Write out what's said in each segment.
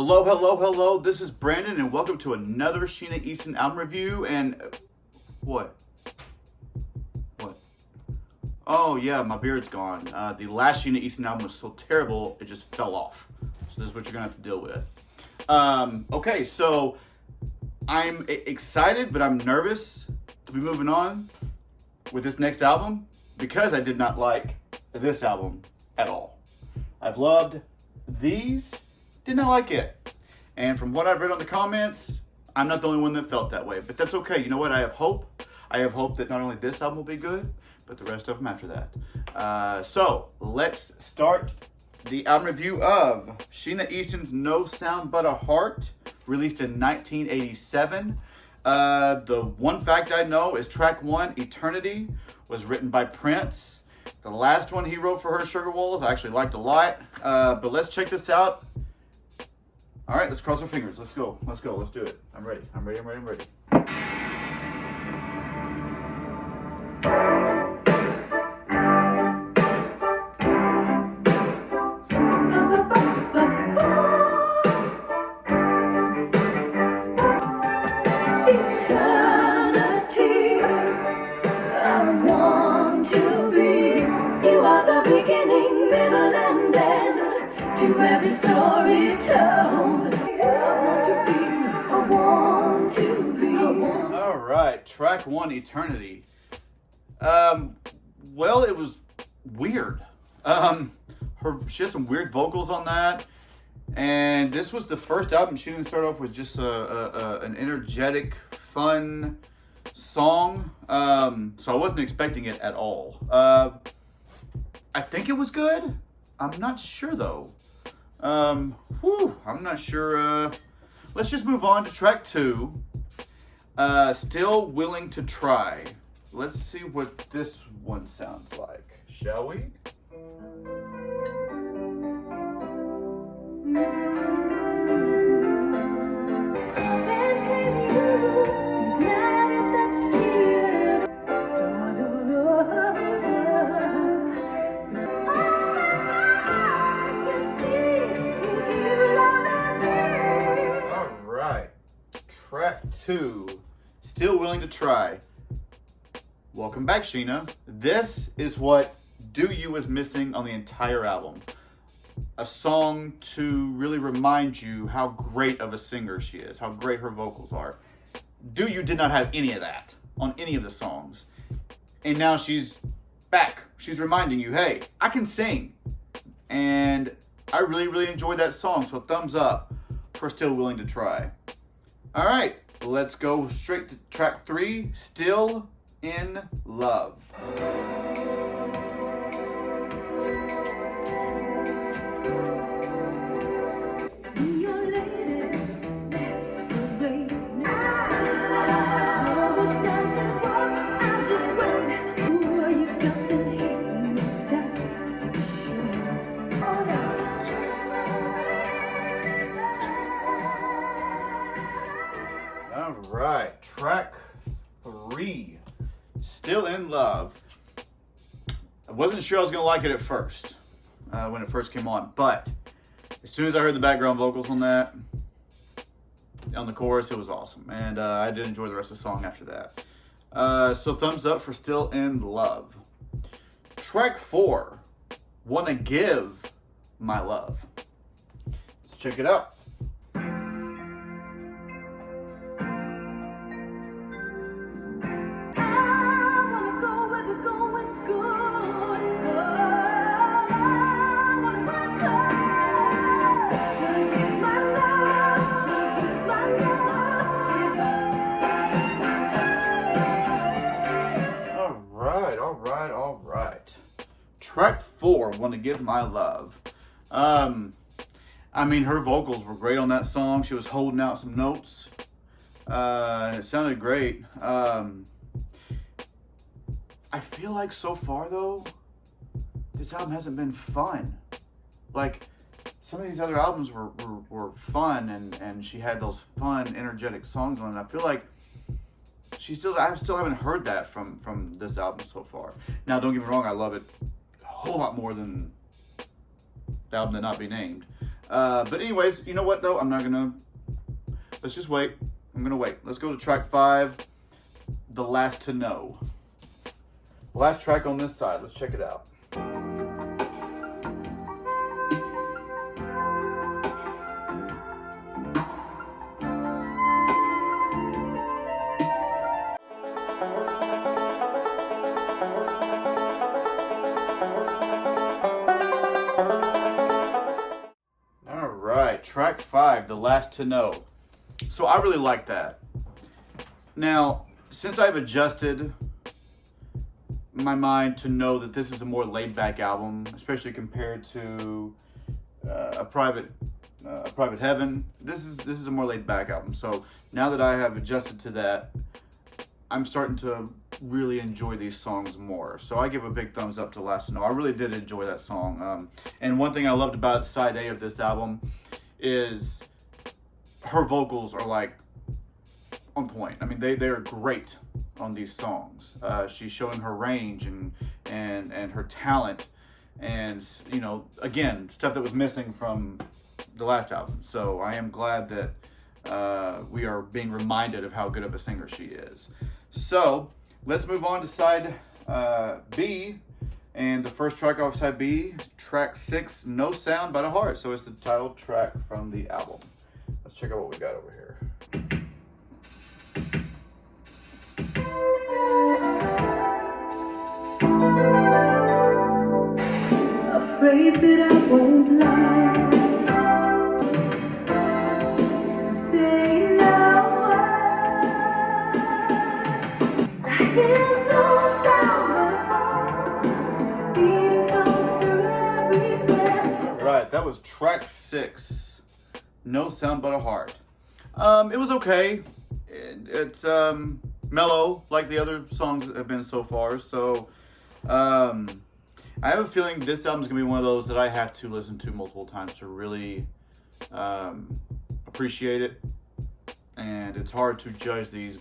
Hello, hello, hello. This is Brandon, and welcome to another Sheena Easton album review. And what? Oh yeah, my beard's gone. The last Sheena Easton album was so terrible, it just fell off. So this is what you're gonna have to deal with. Okay, so I'm excited, but I'm nervous to be moving on with this next album because I did not like this album at all. I've loved these, did not like it. And from what I've read on the comments, I'm not the only one that felt that way. But that's okay. You know what? I have hope. I have hope that not only this album will be good, but the rest of them after that. So let's start the album review of Sheena Easton's No Sound But a Heart, released in 1987. The one fact I know is track 1, Eternity, was written by Prince. The last one he wrote for her, Sugar Walls, I actually liked a lot. But let's check this out. All right, let's cross our fingers. Let's go. Let's do it. I'm ready. Beginning, middle, and end to every story told. I want to be. All right, track 1, Eternity. Well, it was weird. She has some weird vocals on that, and this was the first album she didn't start off with just an energetic, fun song. So I wasn't expecting it at all. I think it was good. I'm not sure though. I'm not sure. Let's just move on to track 2. Still Willing to Try. Let's see what this one sounds like, shall we? Track 2, Still Willing to Try. Welcome back, Sheena. This is what Do You was missing on the entire album. A song to really remind you how great of a singer she is, how great her vocals are. Do You did not have any of that on any of the songs. And now she's back. She's reminding you, hey, I can sing. And I really, really enjoyed that song. So thumbs up for Still Willing to Try. All right, let's go straight to track 3, Still in Love. All right, track 3, Still in Love. I wasn't sure I was going to like it at first, when it first came on, but as soon as I heard the background vocals on that, on the chorus, it was awesome, and I did enjoy the rest of the song after that. So thumbs up for Still in Love. Track 4, Wanna Give My Love. Let's check it out. All right. Track 4, Wanna Give My Love. I mean, her vocals were great on that song. She was holding out some notes. And it sounded great. I feel like so far, though, this album hasn't been fun. Like, some of these other albums were fun, and she had those fun, energetic songs on it. I feel like I still haven't heard that from this album so far. Now, don't get me wrong, I love it a whole lot more than the album that not be named. But anyways, you know what though? I'm not gonna. Let's just wait. I'm gonna wait. Let's go to track 5, The Last to Know. Last track on this side. Let's check it out. All right, track 5, The Last to Know. So I really like that. Now, since I've adjusted my mind to know that this is a more laid-back album, especially compared to a private heaven. This is a more laid-back album. So now that I have adjusted to that, I'm starting to really enjoy these songs more. So I give a big thumbs up to Last to Know. I really did enjoy that song. And one thing I loved about side A of this album is her vocals are like on point. I mean, they are great on these songs. She's showing her range and her talent, and you know, again, stuff that was missing from the last album. So I am glad that we are being reminded of how good of a singer she is. So let's move on to side B, and the first track off side B, track 6, No Sound But a Heart. So it's the title track from the album. Let's check out what we got over here. Afraid that I won't last. So say no words. I hear no sound at all. Beating songs through every breath. All right, that was track 6, No Sound But a Heart. It was okay. It's mellow, like the other songs have been so far. So, I have a feeling this album is going to be one of those that I have to listen to multiple times to really appreciate it. And it's hard to judge these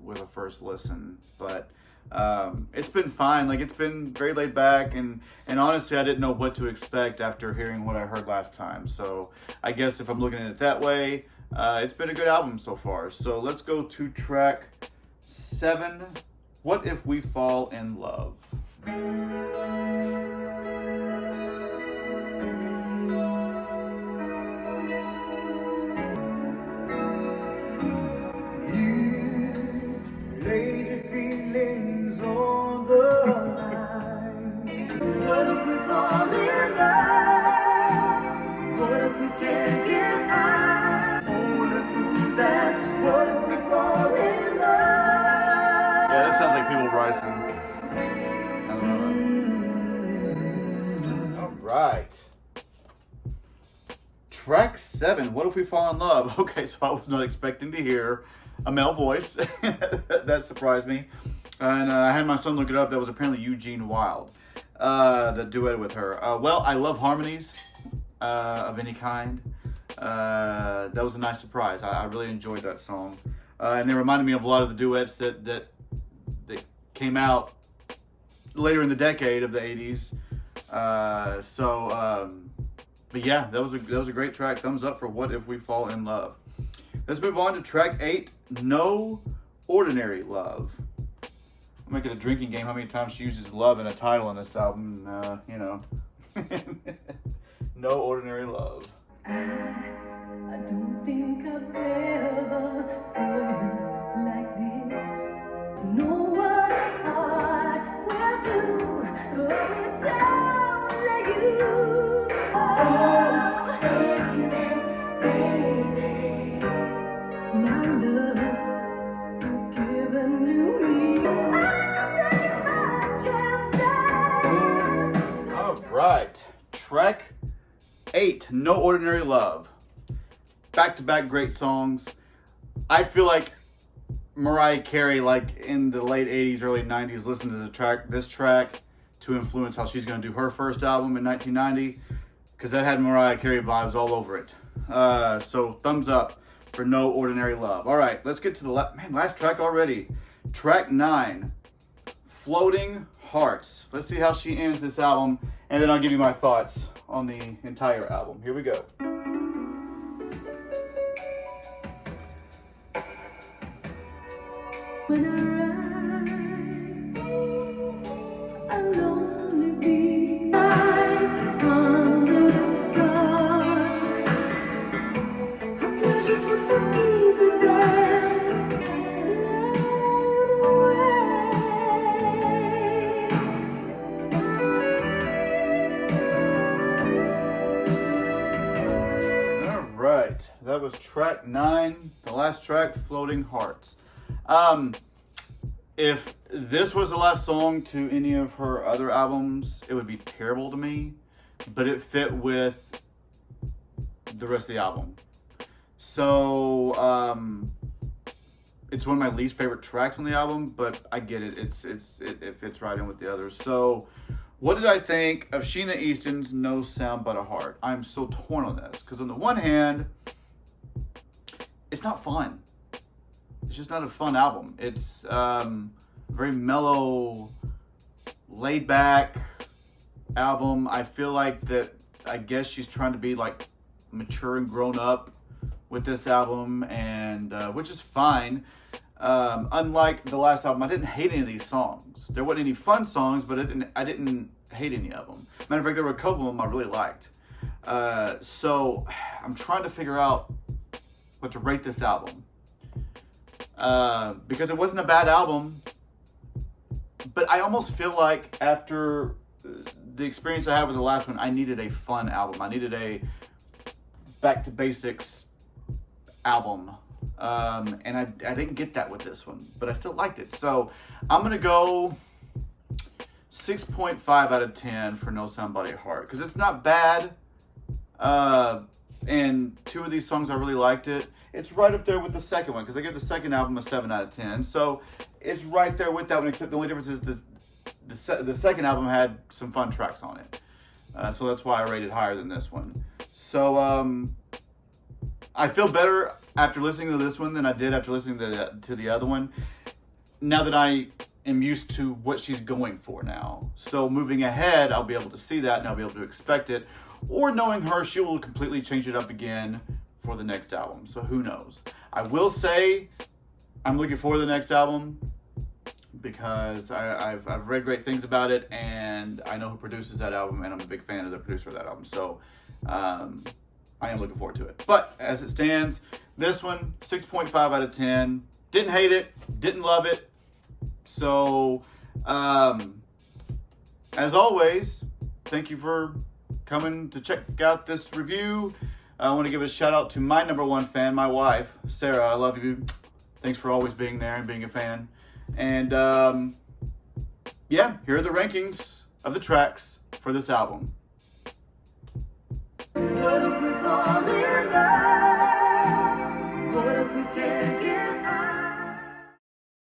with a first listen. But it's been fine. Like, it's been very laid back. And honestly, I didn't know what to expect after hearing what I heard last time. So I guess if I'm looking at it that way, it's been a good album so far. So let's go to track 7, What If We Fall in Love. Laid your feelings on the line. What if we fall in love? What if we can't get high? Only fools ask, what if we fall in love? Yeah, that sounds like people rising. All right. Track 7, What If We Fall in Love? Okay, so I was not expecting to hear a male voice. That surprised me. And I had my son look it up. That was apparently Eugene Wilde that duetted with her. Well, I love harmonies of any kind. That was a nice surprise. I really enjoyed that song. And they reminded me of a lot of the duets that came out later in the decade of the 80s. But yeah, that was a great track. Thumbs up for What If We Fall in Love. Let's move on to track 8, No Ordinary Love. I'll make it a drinking game how many times she uses love in a title in this album. You know. No Ordinary Love. I don't think I've ever felt you like this. Know what I will do, but it's only you. Oh, baby, my love, you've given to me. I take my chances. All right. Track 8, No Ordinary Love. Back-to-back great songs. I feel like Mariah Carey, like in the late 80s, early 90s, listened to this track to influence how she's going to do her first album in 1990, because that had Mariah Carey vibes all over it. So thumbs up for No Ordinary Love. All right, let's get to the last track already. Track 9, Floating Hearts. Let's see how she ends this album, and then I'll give you my thoughts on the entire album. Here we go. When I ride alone, be under the stars. Our pleasures were so easy then. All right, that was track 9, the last track, Floating Hearts. If this was the last song to any of her other albums, it would be terrible to me, but it fit with the rest of the album. So, it's one of my least favorite tracks on the album, but I get it. It fits right in with the others. So, what did I think of Sheena Easton's No Sound But a Heart? I'm so torn on this, because on the one hand, it's not fun. It's just not a fun album. It's very mellow, laid back album. I feel like that, I guess she's trying to be like mature and grown up with this album, and which is fine. Unlike the last album, I didn't hate any of these songs. There wasn't any fun songs, but I didn't hate any of them. Matter of fact, there were a couple of them I really liked. So I'm trying to figure out what to rate this album. Because it wasn't a bad album, but I almost feel like after the experience I had with the last one, I needed a fun album. I needed a back to basics album. And I didn't get that with this one, but I still liked it. So I'm going to go 6.5 out of 10 for No Sound But a Heart, because it's not bad. And 2 of these songs I really liked it. It's right up there with the second one, because I give the second album a 7 out of 10. So it's right there with that one, except the only difference is the second album had some fun tracks on it. So that's why I rated higher than this one. So I feel better after listening to this one than I did after listening to the other one, now that I am used to what she's going for now. So moving ahead, I'll be able to see that and I'll be able to expect it. Or knowing her, she will completely change it up again for the next album. So who knows? I will say I'm looking forward to the next album, because I've read great things about it, and I know who produces that album, and I'm a big fan of the producer of that album. So I am looking forward to it. But as it stands, this one, 6.5 out of 10. Didn't hate it, didn't love it. So as always, thank you for coming to check out this review. I want to give a shout out to my number 1 fan, my wife, Sarah. I love you. Thanks for always being there and being a fan. And yeah, here are the rankings of the tracks for this album.